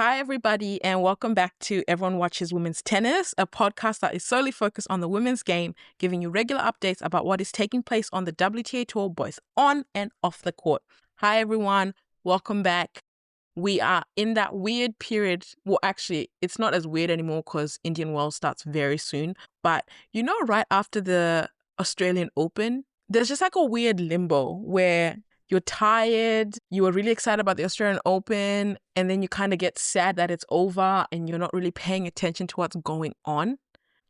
Hi, everybody, and welcome back to Everyone Watches Women's Tennis, a podcast that is solely focused on the women's game, giving you regular updates about what is taking place on the WTA Tour, both on and off the court. Hi, everyone. Welcome back. We are in that weird period. Well, actually, it's not as weird anymore because Indian Wells starts very soon. But, right after the Australian Open, there's just like a weird limbo where you're tired, you were really excited about the Australian Open, and then you kind of get sad that it's over and you're not really paying attention to what's going on.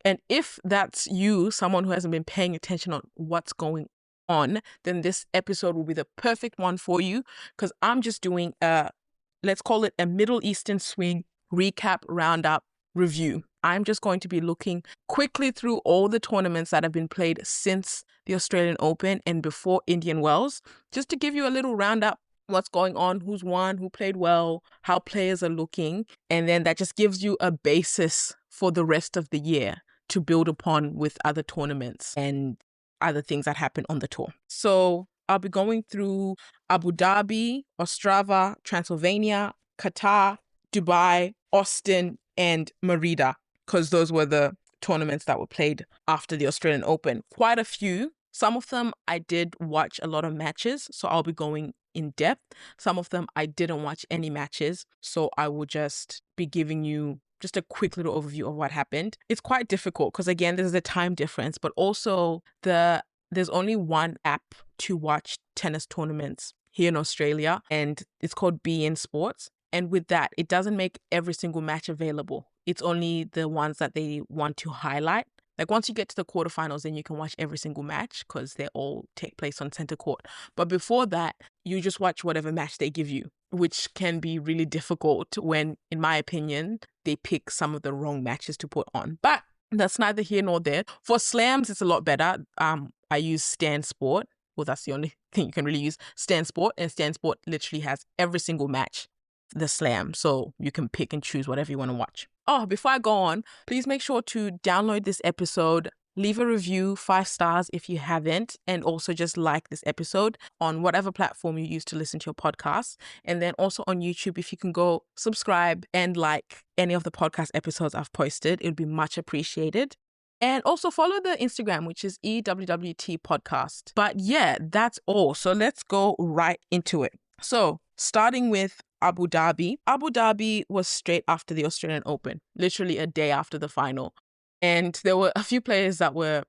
And if that's you, someone who hasn't been paying attention on what's going on, then this episode will be the perfect one for you because I'm just doing let's call it a Middle Eastern swing recap roundup review. I'm just going to be looking quickly through all the tournaments that have been played since the Australian Open and before Indian Wells, just to give you a little roundup, what's going on, who's won, who played well, how players are looking. And then that just gives you a basis for the rest of the year to build upon with other tournaments and other things that happen on the tour. So I'll be going through Abu Dhabi, Ostrava, Transylvania, Qatar, Dubai, Austin, and Merida, because those were the tournaments that were played after the Australian Open. Quite a few. Some of them I did watch a lot of matches, so I'll be going in depth. Some of them I didn't watch any matches, so I will just be giving you just a quick little overview of what happened. It's quite difficult because, again, there's a time difference, but also there's only one app to watch tennis tournaments here in Australia, and it's called beIN Sports. And with that, it doesn't make every single match available. It's only the ones that they want to highlight. Like once you get to the quarterfinals, then you can watch every single match because they all take place on center court. But before that, you just watch whatever match they give you, which can be really difficult when, in my opinion, they pick some of the wrong matches to put on. But that's neither here nor there. For slams, it's a lot better. I use Stan Sport. Well, that's the only thing you can really use, Stan Sport. And Stan Sport literally has every single match, the slam, so you can pick and choose whatever you want to watch. Oh, before I go on, please make sure to download this episode, leave a review, 5 stars if you haven't, and also just like this episode on whatever platform you use to listen to your podcast. And then also on YouTube, if you can go subscribe and like any of the podcast episodes I've posted, it would be much appreciated. And also follow the Instagram, which is EWWT Podcast. But yeah, that's all. So let's go right into it. So starting with Abu Dhabi. Abu Dhabi was straight after the Australian Open, literally a day after the final. And there were a few players that were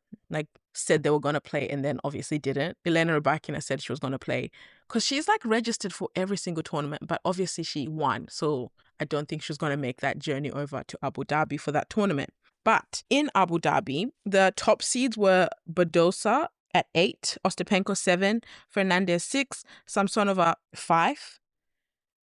said they were going to play and then obviously didn't. Elena Rybakina said she was going to play because she's registered for every single tournament, but obviously she won. So I don't think she's going to make that journey over to Abu Dhabi for that tournament. But in Abu Dhabi, the top seeds were Badosa at 8, Ostapenko 7, Fernandez 6, Samsonova 5,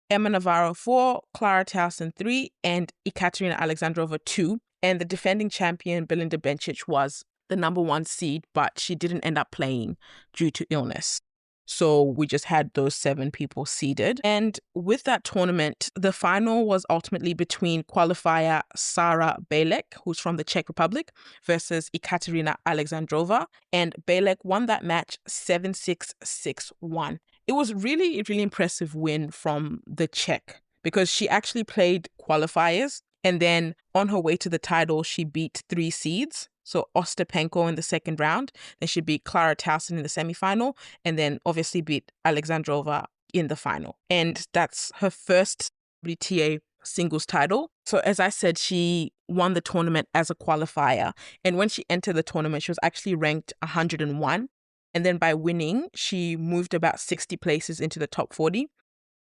Emma Navarro 4, Clara Towson 3, and Ekaterina Alexandrova 2. And the defending champion, Belinda Bencic, was the number 1 seed, but she didn't end up playing due to illness. So we just had those 7 people seeded. And with that tournament, the final was ultimately between qualifier Sara Bejlek, who's from the Czech Republic, versus Ekaterina Alexandrova. And Bejlek won that match 7-6, 6-1. It was really, really impressive win from the Czech because she actually played qualifiers. And then on her way to the title, she beat 3 seeds. So Ostapenko in the second round, then she beat Clara Towson in the semifinal, and then obviously beat Alexandrova in the final. And that's her first WTA singles title. So as I said, she won the tournament as a qualifier. And when she entered the tournament, she was actually ranked 101. And then by winning, she moved about 60 places into the top 40.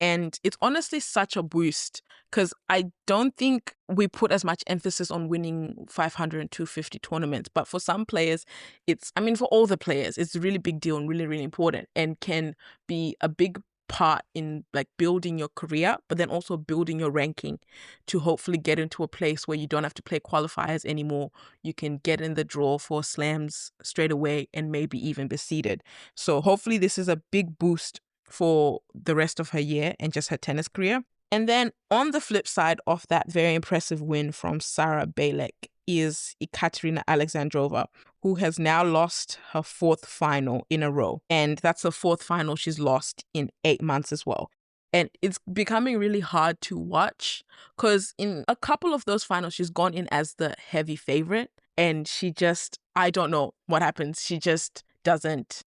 And it's honestly such a boost because I don't think we put as much emphasis on winning 500 and 250 tournaments. But for some players, for all the players, it's a really big deal and really, really important and can be a big part in building your career, but then also building your ranking to hopefully get into a place where you don't have to play qualifiers anymore. You can get in the draw for slams straight away and maybe even be seeded. So hopefully this is a big boost for the rest of her year and just her tennis career. And then on the flip side of that very impressive win from Sara Bejlek is Ekaterina Alexandrova, who has now lost her 4th final in a row. And that's the 4th final she's lost in 8 months as well. And it's becoming really hard to watch because in a couple of those finals, she's gone in as the heavy favorite. And she just, I don't know what happens. She just doesn't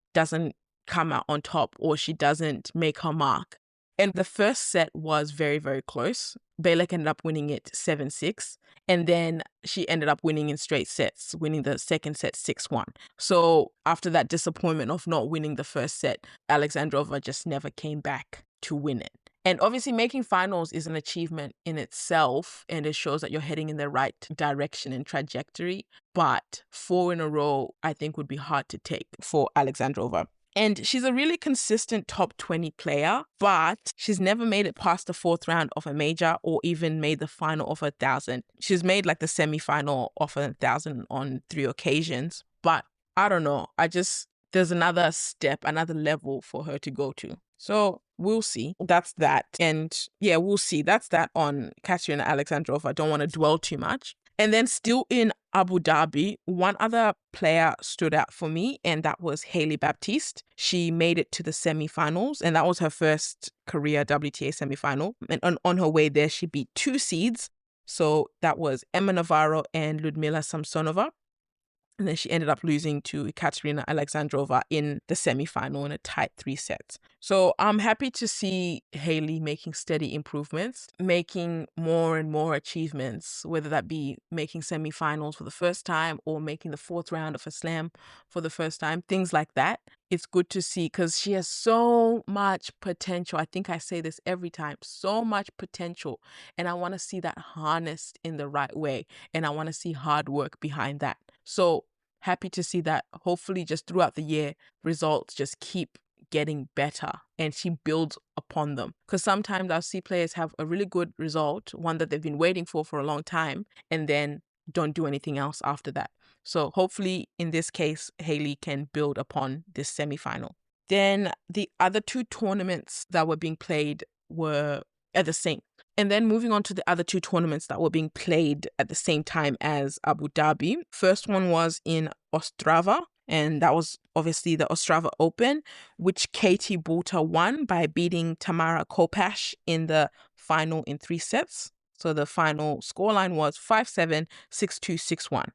come out on top, or she doesn't make her mark. And the first set was very, very close. Beylik ended up winning it 7-6. And then she ended up winning in straight sets, winning the second set 6-1. So after that disappointment of not winning the first set, Alexandrova just never came back to win it. And obviously making finals is an achievement in itself, and it shows that you're heading in the right direction and trajectory. But 4 in a row, I think, would be hard to take for Alexandrova. And she's a really consistent top 20 player, but she's never made it past the 4th round of a major or even made the final of 1,000. She's made like the semi-final of 1,000 on 3 occasions, but I don't know. There's another step, another level for her to go to. So we'll see. That's that. And yeah, we'll see. That's that on Katerina Alexandrova. I don't want to dwell too much. And then still in Abu Dhabi, one other player stood out for me, and that was Hailey Baptiste. She made it to the semi-finals, and that was her first career WTA semi-final. And on her way there, she beat 2 seeds. So that was Emma Navarro and Ludmila Samsonova. And then she ended up losing to Katerina Alexandrova in the semi-final in a tight 3 sets. So I'm happy to see Hailey making steady improvements, making more and more achievements, whether that be making semi-finals for the first time or making the 4th round of a slam for the first time, things like that. It's good to see because she has so much potential. I think I say this every time, so much potential. And I want to see that harnessed in the right way. And I want to see hard work behind that. So happy to see that. Hopefully just throughout the year, results just keep getting better and she builds upon them. Because sometimes I'll see players have a really good result, one that they've been waiting for a long time, and then don't do anything else after that. So hopefully in this case, Hailey can build upon this semi-final. Then the other 2 tournaments that were being played were at the same. And then moving on to the other 2 tournaments that were being played at the same time as Abu Dhabi. First one was in Ostrava, and that was obviously the Ostrava Open, which Katie Boulter won by beating Tamara Kopacz in the final in 3 sets. So the final scoreline was 5-7, 6-2, 6-1.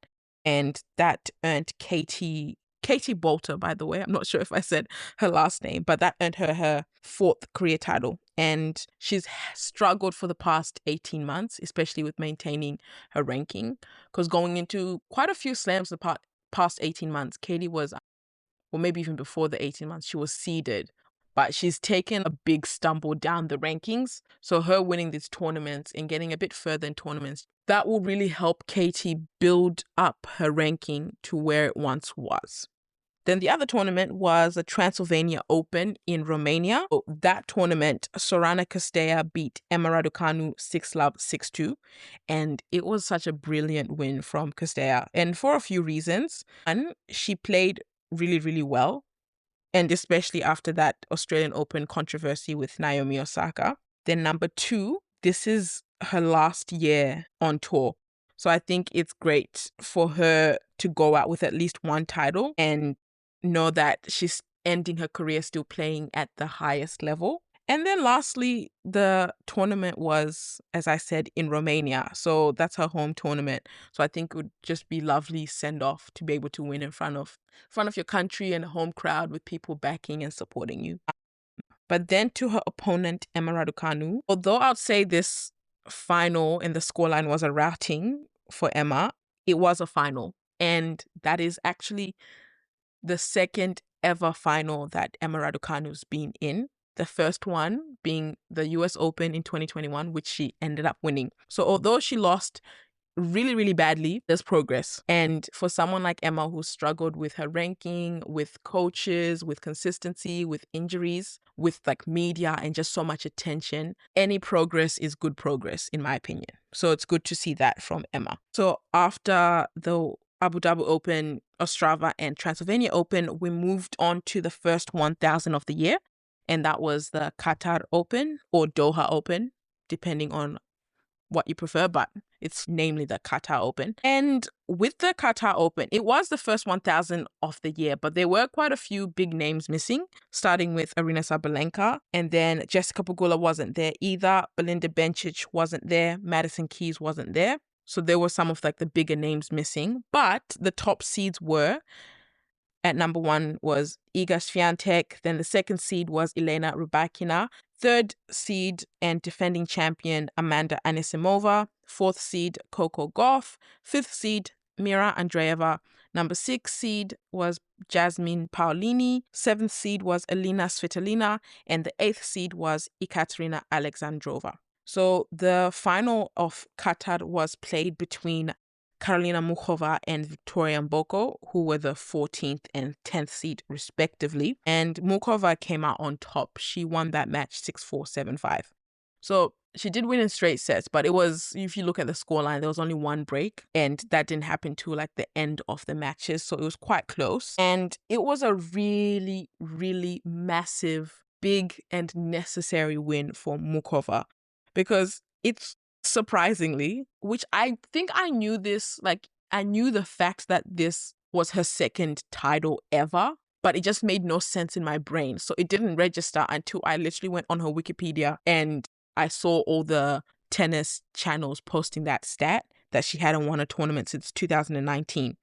And that earned Katie Boulter, by the way. I'm not sure if I said her last name, but that earned her 4th career title. And she's struggled for the past 18 months, especially with maintaining her ranking. Because going into quite a few slams the past 18 months, Katie was, or maybe even before the 18 months, she was seeded. But she's taken a big stumble down the rankings. So her winning these tournaments and getting a bit further in tournaments, that will really help Katie build up her ranking to where it once was. Then the other tournament was the Transylvania Open in Romania. That tournament, Sorana Căstea beat Emma Raducanu 6-love, 6-2. And it was such a brilliant win from Căstea. And for a few reasons. One, she played really, really well. And especially after that Australian Open controversy with Naomi Osaka. Then number 2, this is her last year on tour. So I think it's great for her to go out with at least one title and know that she's ending her career still playing at the highest level. And then lastly, the tournament was, as I said, in Romania. So that's her home tournament. So I think it would just be lovely send off to be able to win in front of your country and a home crowd with people backing and supporting you. But then to her opponent, Emma Raducanu, although I'd say this final and the scoreline was a routing for Emma, it was a final. And that is actually the second ever final that Emma Raducanu's been in. The first one being the US Open in 2021, which she ended up winning. So although she lost really, really badly, there's progress. And for someone like Emma who struggled with her ranking, with coaches, with consistency, with injuries, with like media and just so much attention, any progress is good progress, in my opinion. So it's good to see that from Emma. So after the Abu Dhabi Open, Ostrava and Transylvania Open, we moved on to the first 1,000 of the year. And that was the Qatar Open or Doha Open, depending on what you prefer. But It's namely the Qatar Open. And with the Qatar Open, it was the first 1,000 of the year, but there were quite a few big names missing, starting with Aryna Sabalenka. And then Jessica Pegula wasn't there either. Belinda Bencic wasn't there. Madison Keys wasn't there. So there were some of like the bigger names missing. But the top seeds were, at number 1 was Iga Swiatek. Then the second seed was Elena Rybakina. Third seed and defending champion Amanda Anisimova. Fourth seed Coco Gauff. Fifth seed Mira Andreeva. Number 6 seed was Jasmine Paolini. 7th seed was Elina Svitolina. And the 8th seed was Ekaterina Alexandrova. So the final of Qatar was played between Karolina Muchova and Victoria Mboko, who were the 14th and 10th seed respectively. And Muchova came out on top. She won that match 6-4, 7-5. So she did win in straight sets, but it was, if you look at the scoreline, there was only one break, and that didn't happen till like the end of the matches. So it was quite close. And it was a really, really massive, big and necessary win for Muchova, because it's surprisingly, which I think I knew this, like I knew the fact that this was her second title ever, but it just made no sense in my brain. So it didn't register until I literally went on her Wikipedia and I saw all the tennis channels posting that stat that she hadn't won a tournament since 2019.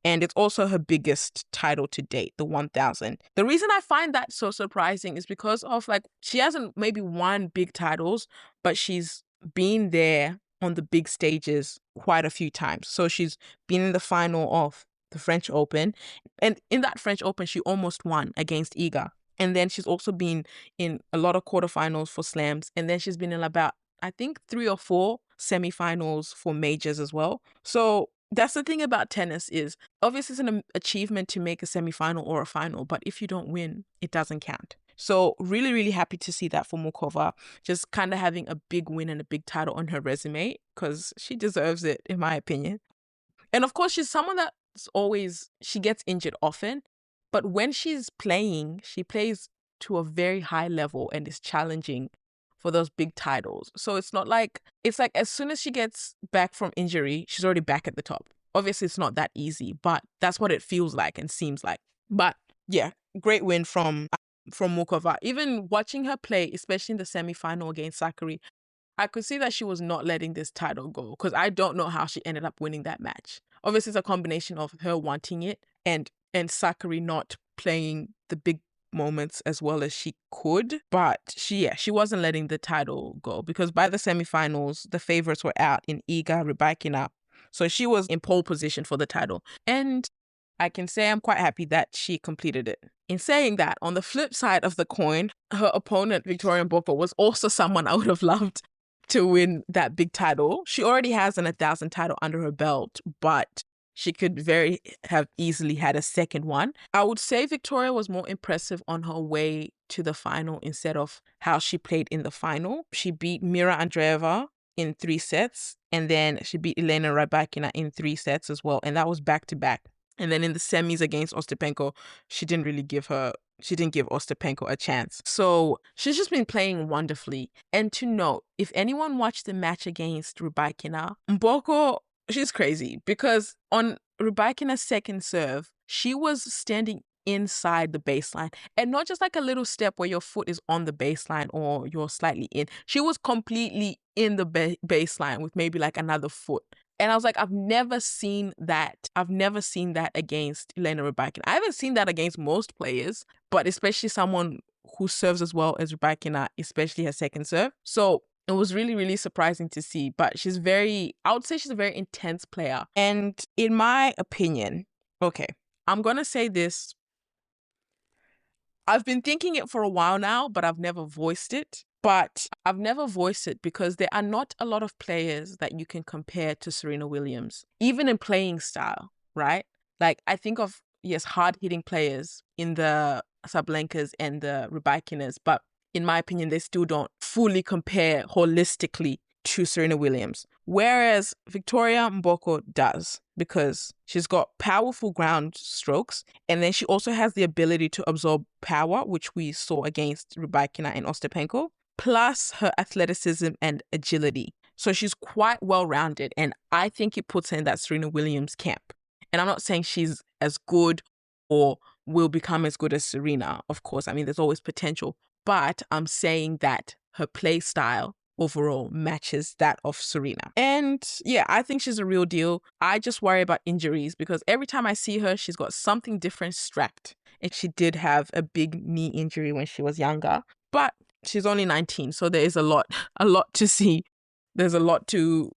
And it's also her biggest title to date, the 1,000. The reason I find that so surprising is because of like, she hasn't maybe won big titles, but she's been there on the big stages quite a few times. So she's been in the final of the French Open. And in that French Open, she almost won against Iga. And then she's also been in a lot of quarterfinals for slams. And then she's been in about, I think, 3 or 4 semifinals for majors as well. So that's the thing about tennis is, obviously it's an achievement to make a semifinal or a final, but if you don't win, it doesn't count. So really, really happy to see that for Muchova, just kind of having a big win and a big title on her resume, because she deserves it, in my opinion. And of course, she's someone that's always, she gets injured often, but when she's playing, she plays to a very high level and is challenging for those big titles. So it's not like, it's like as soon as she gets back from injury, she's already back at the top. Obviously, it's not that easy, but that's what it feels like and seems like. But yeah, great win from Muchova. Even watching her play, especially in the semi-final against Sakari, I could see that she was not letting this title go, because I don't know how she ended up winning that match. Obviously, it's a combination of her wanting it and Sakari not playing the big moments as well as she could, but she wasn't letting the title go, because by the semifinals the favorites were out in Iga, Rybakina, so she was in pole position for the title, and I can say I'm quite happy that she completed it. In saying that, on the flip side of the coin, her opponent Victoria Mboko was also someone I would have loved to win that big title. She already has an 1,000 title under her belt, but she could very have easily had a second one. I would say Victoria was more impressive on her way to the final instead of how she played in the final. She beat Mira Andreeva in 3 sets, and then she beat Elena Rybakina in 3 sets as well, and that was back-to-back. And then in the semis against Ostapenko, she didn't give Ostapenko a chance. So she's just been playing wonderfully. And to note, if anyone watched the match against Rybakina, Mboko, she's crazy, because on Rybakina's second serve, she was standing inside the baseline, and not just like a little step where your foot is on the baseline or you're slightly in. She was completely in the baseline with maybe like another foot. And I was like, I've never seen that. I've never seen that against Elena Rybakina. I haven't seen that against most players, but especially someone who serves as well as Rybakina, especially her second serve. So it was really, really surprising to see. But I would say she's a very intense player. And in my opinion, okay, I'm going to say this. I've been thinking it for a while now, but I've never voiced it. But I've never voiced it because there are not a lot of players that you can compare to Serena Williams, even in playing style, right? Like, I think of, yes, hard-hitting players in the Sabalenkas and the Rybakinas, but in my opinion, they still don't fully compare holistically to Serena Williams. Whereas Victoria Mboko does, because she's got powerful ground strokes, and then she also has the ability to absorb power, which we saw against Rybakina and Ostapenko, plus her athleticism and agility. So she's quite well-rounded, and I think it puts her in that Serena Williams camp. And I'm not saying she's as good or will become as good as Serena, of course. I mean, there's always potential. But I'm saying that her play style overall matches that of Serena. And yeah, I think she's a real deal. I just worry about injuries because every time I see her, she's got something different strapped. And she did have a big knee injury when she was younger. But she's only 19, so there is a lot to see. There's a lot to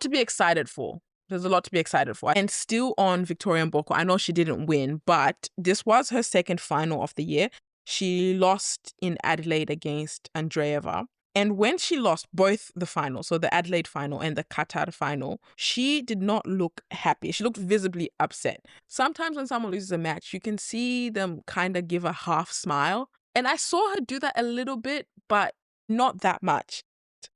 be excited for. There's a lot to be excited for. And still on Victoria Mboko, I know she didn't win, but this was her second final of the year. She lost in Adelaide against Andreeva. And when she lost both the finals, so the Adelaide final and the Qatar final, she did not look happy. She looked visibly upset. Sometimes when someone loses a match, you can see them kind of give a half smile. And I saw her do that a little bit, but not that much.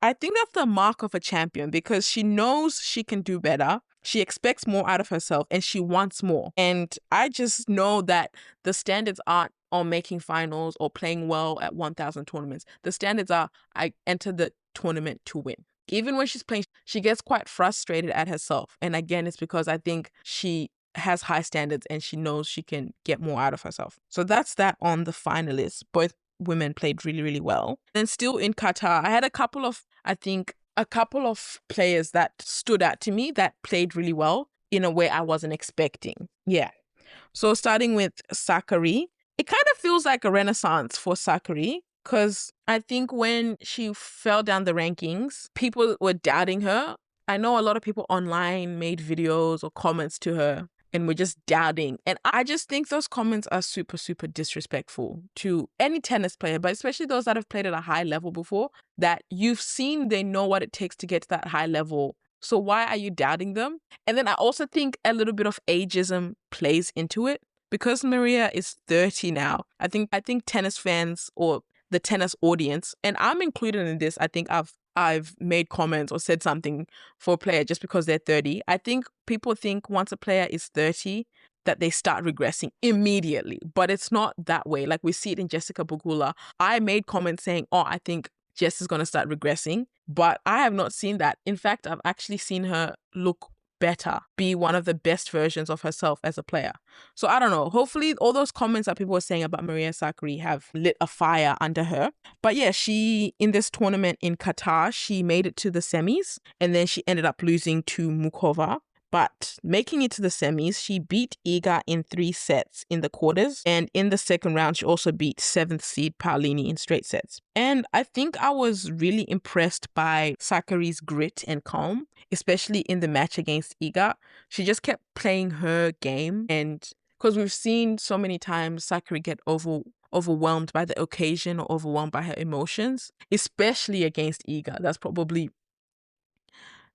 I think that's the mark of a champion because she knows she can do better. She expects more out of herself and she wants more. And I just know that the standards aren't on making finals or playing well at 1,000 tournaments. The standards are I enter the tournament to win. Even when she's playing, she gets quite frustrated at herself. And again, it's because I think she has high standards and she knows she can get more out of herself. So that's that on the finalists. Both women played really, really well. And still in Qatar, I had a couple of players that stood out to me that played really well in a way I wasn't expecting. Yeah. So starting with Sakkari, it kind of feels like a renaissance for Sakkari because I think when she fell down the rankings, people were doubting her. I know a lot of people online made videos or comments to her and were just doubting. And I just think those comments are super, super disrespectful to any tennis player, but especially those that have played at a high level before, that you've seen they know what it takes to get to that high level. So why are you doubting them? And then I also think a little bit of ageism plays into it. Because Maria is 30 now, I think tennis fans or the tennis audience, and I'm included in this, I think I've made comments or said something for a player just because they're 30. I think people think once a player is 30 that they start regressing immediately, but it's not that way. Like we see it in Jessica Pegula. I made comments saying, I think Jess is going to start regressing, but I have not seen that. In fact, I've actually seen her look better, be one of the best versions of herself as a player. So I don't know. Hopefully all those comments that people were saying about Maria Sakkari have lit a fire under her. But yeah, she, in this tournament in Qatar, she made it to the semis and then she ended up losing to Mukova. But making it to the semis, she beat Iga in 3 sets in the quarters. And in the second round, she also beat 7th seed Paolini in straight sets. And I think I was really impressed by Sakkari's grit and calm, especially in the match against Iga. She just kept playing her game. And because we've seen so many times Sakkari get overwhelmed by the occasion or overwhelmed by her emotions, especially against Iga. That's probably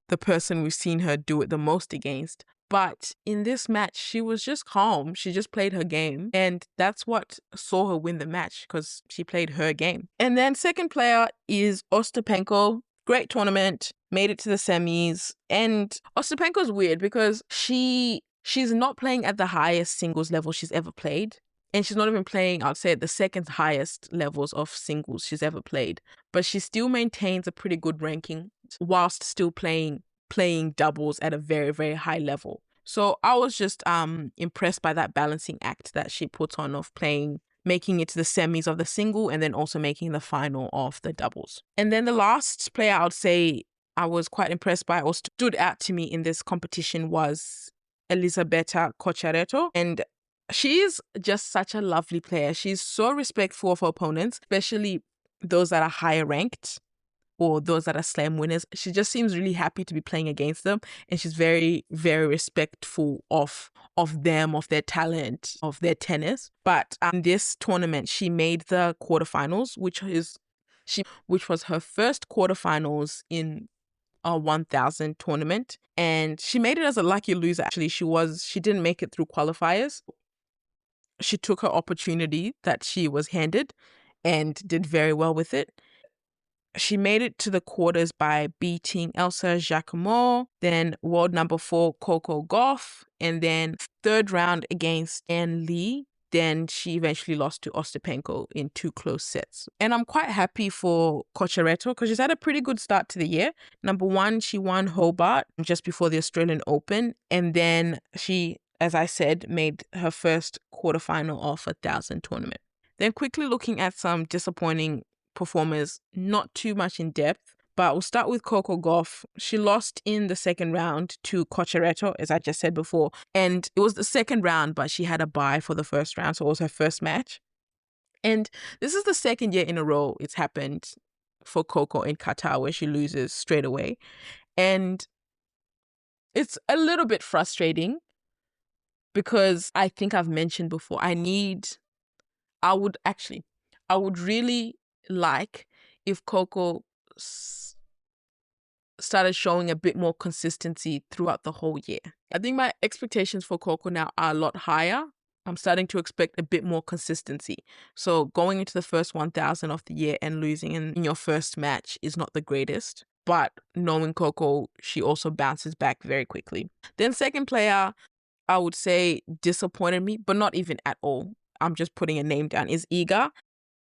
the person we've seen her do it the most against. But in this match, she was just calm. She just played her game. And that's what saw her win the match because she played her game. And then second player is Ostapenko. Great tournament, made it to the semis. And Ostapenko's weird because she's not playing at the highest singles level she's ever played. And she's not even playing, I'd say, at the second highest levels of singles she's ever played. But she still maintains a pretty good ranking whilst still playing doubles at a very, very high level. So I was just impressed by that balancing act that she puts on of making it to the semis of the single and then also making the final of the doubles. And then the last player I would say I was quite impressed by or stood out to me in this competition was Elisabetta Cocciaretto. And she's just such a lovely player. She's so respectful of her opponents, especially those that are higher ranked or those that are slam winners. She just seems really happy to be playing against them. And she's very, very respectful of them, of their talent, of their tennis. But in this tournament, she made the quarterfinals, which was her first quarterfinals in a 1,000 tournament. And she made it as a lucky loser. Actually, she didn't make it through qualifiers. She took her opportunity that she was handed and did very well with it. She made it to the quarters by beating Elsa Jacquemot, then world number 4 Coco Gauff, and then third round against Anne Lee. then she eventually lost to Ostapenko in 2 close sets. And I'm quite happy for Cocciaretto because she's had a pretty good start to the year. Number one, she won Hobart just before the Australian Open. And then she, as I said, made her first quarterfinal of 1,000 tournament. Then quickly looking at some disappointing performers, not too much in depth, but we'll start with Coco Gauff. She lost in the second round to Cocciaretto, as I just said before. And it was the second round, but she had a bye for the first round, so it was her first match. And this is the second year in a row it's happened for Coco in Qatar, where she loses straight away. And it's a little bit frustrating because I think I've mentioned before, I would really like if Coco started showing a bit more consistency throughout the whole year. I think my expectations for Coco now are a lot higher. I'm starting to expect a bit more consistency. So going into the first 1,000 of the year and losing in your first match is not the greatest. But knowing Coco, she also bounces back very quickly. Then second player, I would say disappointed me, but not even at all. I'm just putting a name down, is Iga.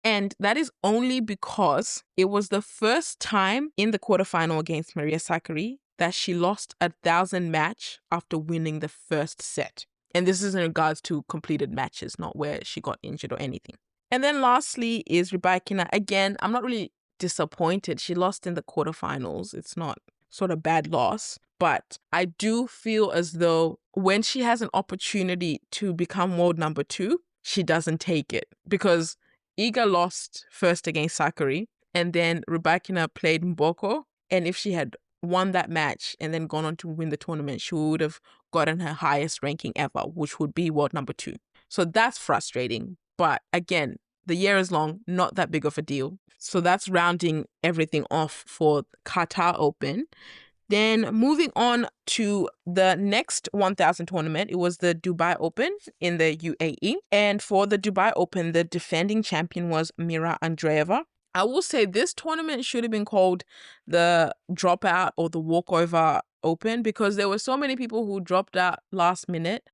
And that is only because it was the first time in the quarterfinal against Maria Sakkari that she lost 1,000 match after winning the first set. And this is in regards to completed matches, not where she got injured or anything. And then lastly is Rybakina. Again, I'm not really disappointed. She lost in the quarterfinals. It's not sort of bad loss. But I do feel as though when she has an opportunity to become world number 2, she doesn't take it. Because Iga lost first against Sakkari, and then Rybakina played Mboko. And if she had won that match and then gone on to win the tournament, she would have gotten her highest ranking ever, which would be world number 2. So that's frustrating. But again, the year is long, not that big of a deal. So that's rounding everything off for Qatar Open. Then moving on to the next 1,000 tournament, it was the Dubai Open in the UAE. And for the Dubai Open, the defending champion was Mira Andreeva. I will say this tournament should have been called the Dropout or the Walkover Open because there were so many people who dropped out last minute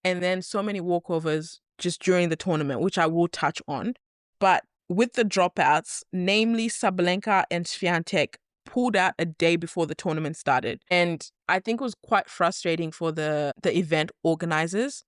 and then so many walkovers just during the tournament, which I will touch on. But with the dropouts, namely Sabalenka and Swiatek, pulled out a day before the tournament started. And I think it was quite frustrating for the event organizers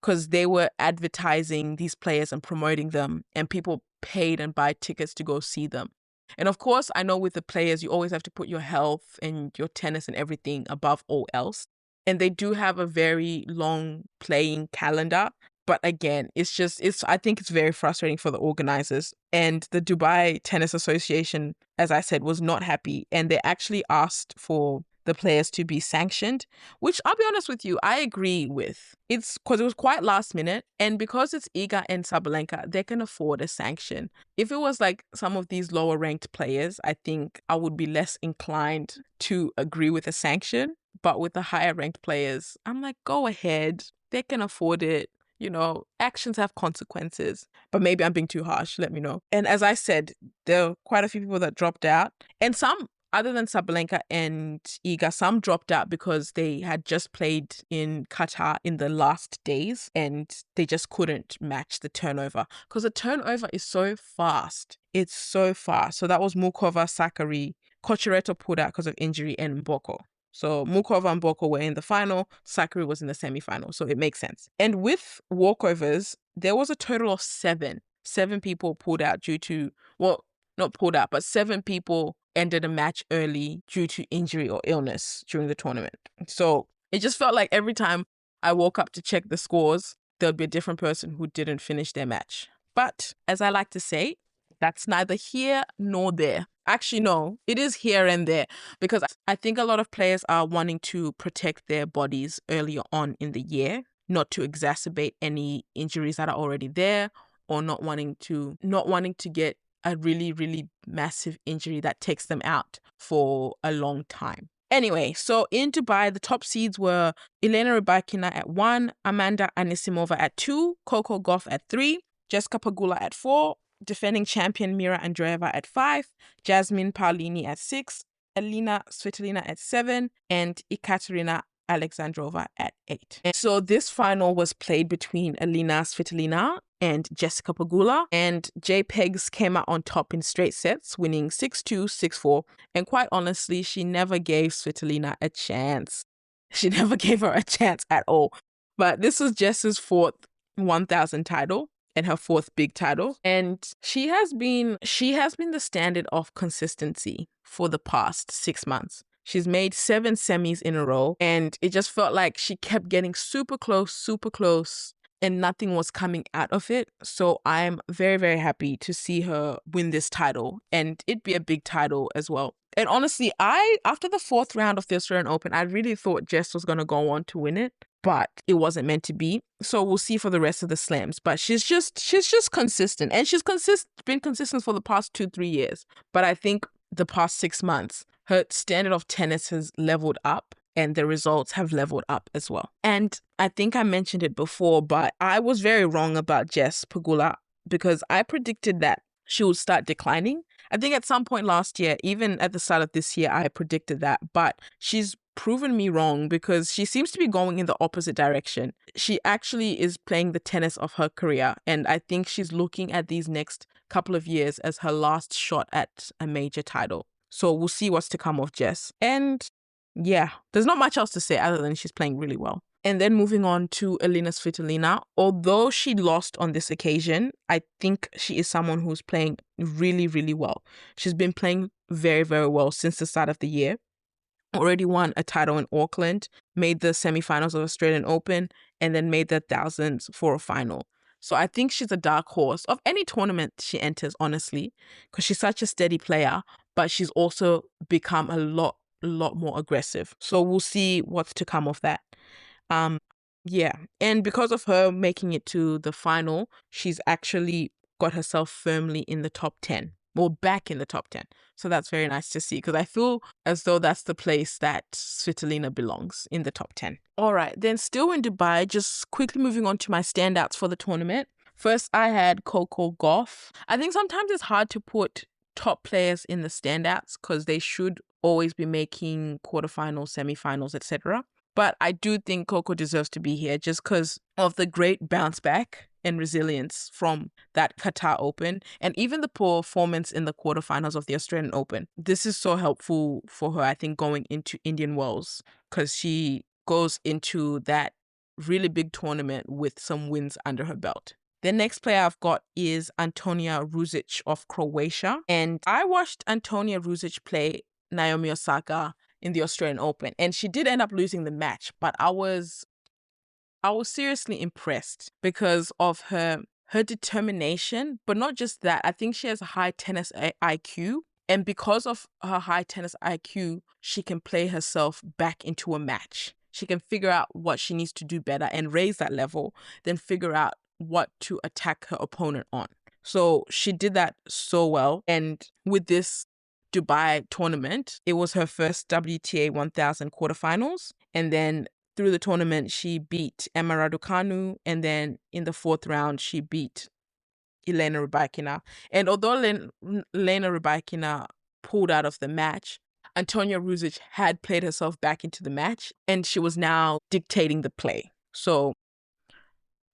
because they were advertising these players and promoting them, and people paid and buy tickets to go see them. And of course, I know with the players, you always have to put your health and your tennis and everything above all else. And they do have a very long playing calendar. But again, I think it's very frustrating for the organizers. And the Dubai Tennis Association, as I said, was not happy. And they actually asked for the players to be sanctioned, which I'll be honest with you, I agree with. It's because it was quite last minute. And because it's Iga and Sabalenka, they can afford a sanction. If it was like some of these lower ranked players, I think I would be less inclined to agree with a sanction. But with the higher ranked players, I'm like, go ahead. They can afford it. You know, actions have consequences. But maybe I'm being too harsh. Let me know. And as I said, there were quite a few people that dropped out. And some, other than Sabalenka and Iga, some dropped out because they had just played in Qatar in the last days and they just couldn't match the turnover. Because the turnover is so fast. It's so fast. So that was Mukova, Sakkari, Cocciaretto pulled out because of injury, and Mboko. So Mukova and Mboko were in the final, Sakkari was in the semi-final, so it makes sense. And with walkovers, there was a total of 7 people pulled out due to, well, not pulled out, but 7 people ended a match early due to injury or illness during the tournament. So it just felt like every time I woke up to check the scores, there'd be a different person who didn't finish their match. But as I like to say, that's neither here nor there. Actually, no, it is here and there because I think a lot of players are wanting to protect their bodies earlier on in the year, not to exacerbate any injuries that are already there, or not wanting to get a really, really massive injury that takes them out for a long time. Anyway, so in Dubai, the top seeds were Elena Rybakina at 1, Amanda Anisimova at 2, Coco Gauff at 3, Jessica Pegula at 4, defending champion Mira Andreeva at 5, Jasmine Paolini at 6, Elina Svitolina at 7, and Ekaterina Alexandrova at 8. And so this final was played between Elina Svitolina and Jessica Pegula, and JPEGs came out on top in straight sets, winning 6-2, 6-4, and quite honestly, she never gave Svitolina a chance. She never gave her a chance at all. But this was Jess's 4th 1000 title and her 4th big title, and she has been the standard of consistency for the past 6 months. She's made 7 semis in a row, and it just felt like she kept getting super close, and nothing was coming out of it. So I'm very, very happy to see her win this title, and it'd be a big title as well. And honestly, after the 4th round of the Australian Open, I really thought Jess was going to go on to win it, but it wasn't meant to be. So we'll see for the rest of the slams. But she's just consistent, and she's been consistent for the past 2-3 years. But I think the past 6 months, her standard of tennis has leveled up, and the results have leveled up as well. And I think I mentioned it before, but I was very wrong about Jess Pegula because I predicted that she would start declining. I think at some point last year, even at the start of this year, I predicted that, but she's proven me wrong because she seems to be going in the opposite direction. She actually is playing the tennis of her career, and I think she's looking at these next couple of years as her last shot at a major title. So we'll see what's to come of Jess. And yeah, there's not much else to say other than she's playing really well. And then moving on to Elina Svitolina, although she lost on this occasion, I think she is someone who's playing really, really well. She's been playing very, very well since the start of the year. Already won a title in Auckland, made the semifinals of Australian Open, and then made the thousands for a final. So I think she's a dark horse of any tournament she enters, honestly, because she's such a steady player, but she's also become a lot more aggressive. So we'll see what's to come of that. Yeah. And because of her making it to the final, she's actually got herself firmly in the top 10. Well, back in the top 10. So that's very nice to see because I feel as though that's the place that Svitolina belongs, in the top 10. All right, then still in Dubai, just quickly moving on to my standouts for the tournament. First, I had Coco Gauff. I think sometimes it's hard to put top players in the standouts because they should always be making quarterfinals, semifinals, etc. But I do think Coco deserves to be here just because of the great bounce back and resilience from that Qatar Open and even the performance in the quarterfinals of the Australian Open. This is so helpful for her, I think, going into Indian Wells because she goes into that really big tournament with some wins under her belt. The next player I've got is Antonia Ruzic of Croatia. And I watched Antonia Ruzic play Naomi Osaka in the Australian Open, and she did end up losing the match, but I was seriously impressed because of her determination, but not just that. I think she has a high tennis IQ, and because of her high tennis IQ, she can play herself back into a match. She can figure out what she needs to do better and raise that level, then figure out what to attack her opponent on. So she did that so well, and with this Dubai tournament, it was her first WTA 1000 quarterfinals, and then through the tournament she beat Emma Raducanu, and then in the 4th round she beat Elena Rybakina. And although Elena Rybakina pulled out of the match, Antonia Ruzic had played herself back into the match, and she was now dictating the play. So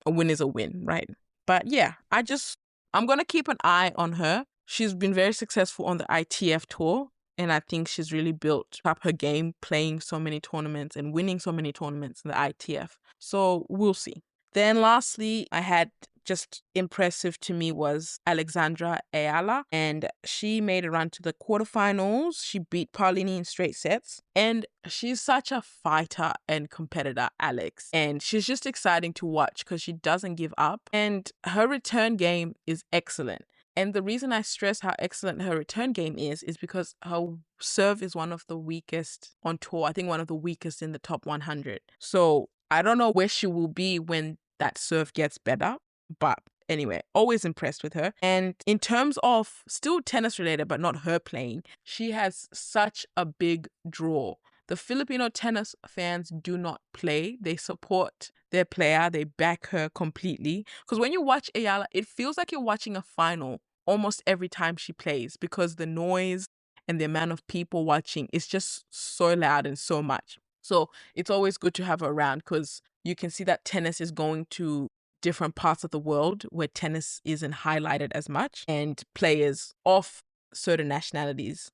a win is a win, right? But yeah, I'm going to keep an eye on her. She's been very successful on the ITF tour, and I think she's really built up her game playing so many tournaments and winning so many tournaments in the ITF. So we'll see. Then lastly, I had just impressive to me was Alexandra Ayala, and she made a run to the quarterfinals. She beat Paulini in straight sets, and she's such a fighter and competitor, Alex, and she's just exciting to watch because she doesn't give up, and her return game is excellent. And the reason I stress how excellent her return game is because her serve is one of the weakest on tour. I think one of the weakest in the top 100. So I don't know where she will be when that serve gets better. But anyway, always impressed with her. And in terms of still tennis related, but not her playing, she has such a big draw. The Filipino tennis fans do not play. They support their player. They back her completely. Because when you watch Ayala, it feels like you're watching a final almost every time she plays because the noise and the amount of people watching is just so loud and so much. So it's always good to have her around because you can see that tennis is going to different parts of the world where tennis isn't highlighted as much, and players of certain nationalities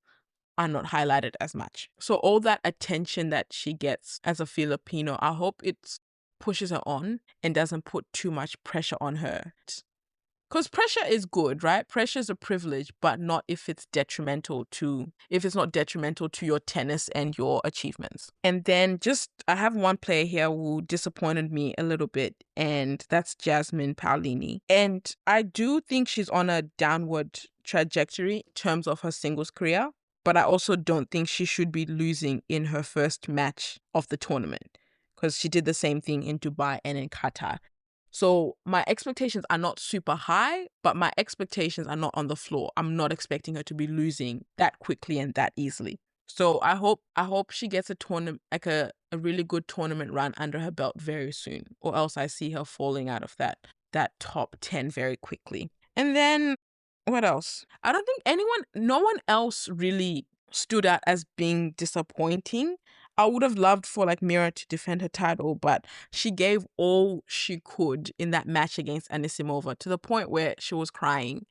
are not highlighted as much. So all that attention that she gets as a Filipino, I hope it pushes her on and doesn't put too much pressure on her. Because pressure is good, right? Pressure is a privilege, but not if it's not detrimental to your tennis and your achievements. And then I have one player here who disappointed me a little bit, and that's Jasmine Paolini. And I do think she's on a downward trajectory in terms of her singles career, but I also don't think she should be losing in her first match of the tournament, because she did the same thing in Dubai and in Qatar. So my expectations are not super high, but my expectations are not on the floor. I'm not expecting her to be losing that quickly and that easily. So I hope she gets a tournament, like a really good tournament run under her belt very soon, or else I see her falling out of that top 10 very quickly. And then what else? I don't think no one else really stood out as being disappointing. I would have loved for like Mira to defend her title, but she gave all she could in that match against Anisimova to the point where she was crying.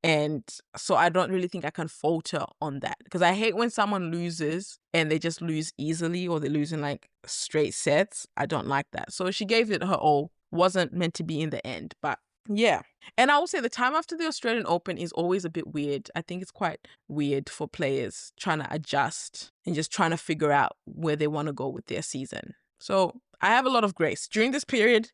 And so I don't really think I can falter on that, because I hate when someone loses and they just lose easily, or they lose in like straight sets. I don't like that. So she gave it her all. Wasn't meant to be in the end, but yeah. And I will say the time after the Australian Open is always a bit weird. I think it's quite weird for players trying to adjust and just trying to figure out where they want to go with their season. So I have a lot of grace during this period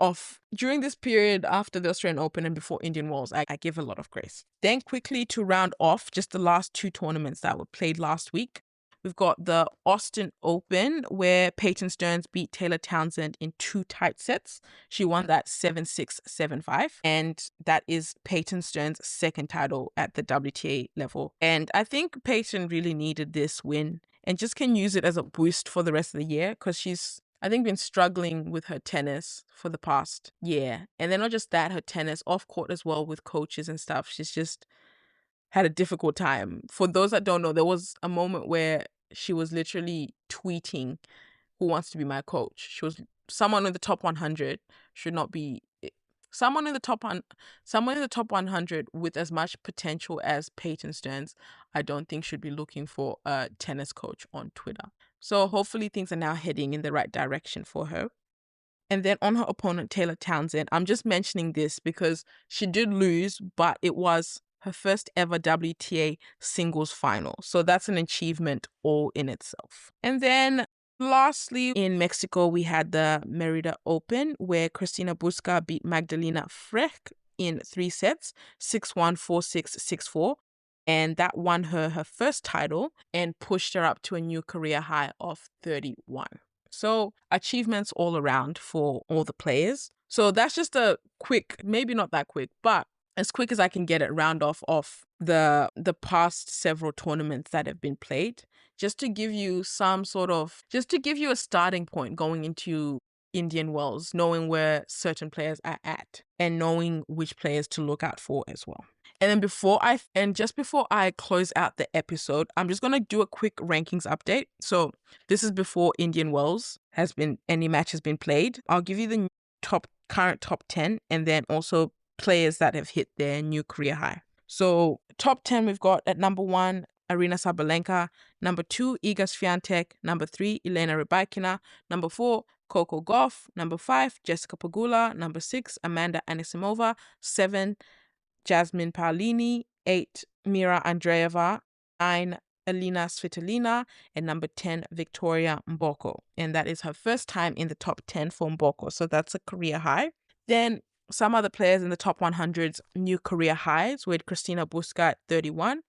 after the Australian Open and before Indian Wells. I give a lot of grace. Then quickly to round off just the last two tournaments that were played last week. We've got the Austin Open, where Peyton Stearns beat Taylor Townsend in 2 tight sets. She won that 7-6, 7-5. And that is Peyton Stearns' second title at the WTA level. And I think Peyton really needed this win and just can use it as a boost for the rest of the year, because she's, I think, been struggling with her tennis for the past year. And then not just that, her tennis off court as well with coaches and stuff. She's just had a difficult time. For those that don't know, there was a moment where she was literally tweeting, "Who wants to be my coach?" She was someone in the top 100 should not be someone in the top 100 with as much potential as Peyton Stearns. I don't think should be looking for a tennis coach on Twitter. So hopefully things are now heading in the right direction for her. And then on her opponent, Taylor Townsend, I'm just mentioning this because she did lose, but it was her first ever WTA singles final. So that's an achievement all in itself. And then lastly, in Mexico, we had the Merida Open, where Cristina Busca beat Magdalena Frech in 3 sets, 6-1, 4-6, 6-4. And that won her first title and pushed her up to a new career high of 31. So achievements all around for all the players. So that's just a quick, maybe not that quick, but as quick as I can get it, round off of the past several tournaments that have been played, just to give you a starting point going into Indian Wells, knowing where certain players are at and knowing which players to look out for as well. And then just before I close out the episode, I'm just going to do a quick rankings update. So this is before Indian Wells any match has been played. I'll give you the current top 10 and then also players that have hit their new career high. So top 10, we've got at number 1, Aryna Sabalenka. Number 2, Iga Swiatek. Number 3, Elena Rybakina. Number 4, Coco Gauff. Number 5, Jessica Pegula. Number 6, Amanda Anisimova. 7, Jasmine Paolini. 8, Mira Andreeva. 9, Elina Svitolina. And number 10, Victoria Mboko. And that is her first time in the top 10 for Mboko. So that's a career high. Then some other players in the top 100's new career highs with Cristina Busca at 31,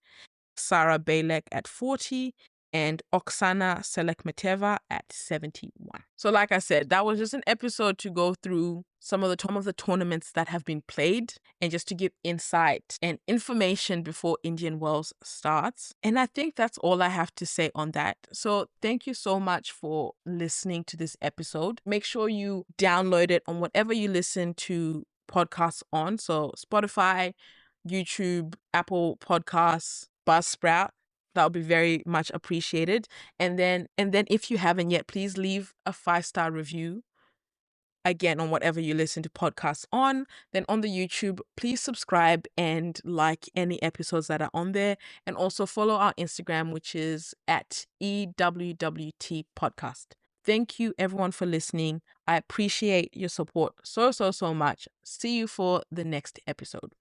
Sara Bejlek at 40, and Oksana Selekmeteva at 71. So like I said, that was just an episode to go through some of the tournaments that have been played and just to give insight and information before Indian Wells starts. And I think that's all I have to say on that. So thank you so much for listening to this episode. Make sure you download it on whatever you listen to podcasts on. So Spotify, YouTube, Apple Podcasts, Buzzsprout. That would be very much appreciated. And then if you haven't yet, please leave a 5-star review, again, on whatever you listen to podcasts on. Then on the YouTube, please subscribe and like any episodes that are on there. And also follow our Instagram, which is at EWWT Podcast. Thank you, everyone, for listening. I appreciate your support so much. See you for the next episode.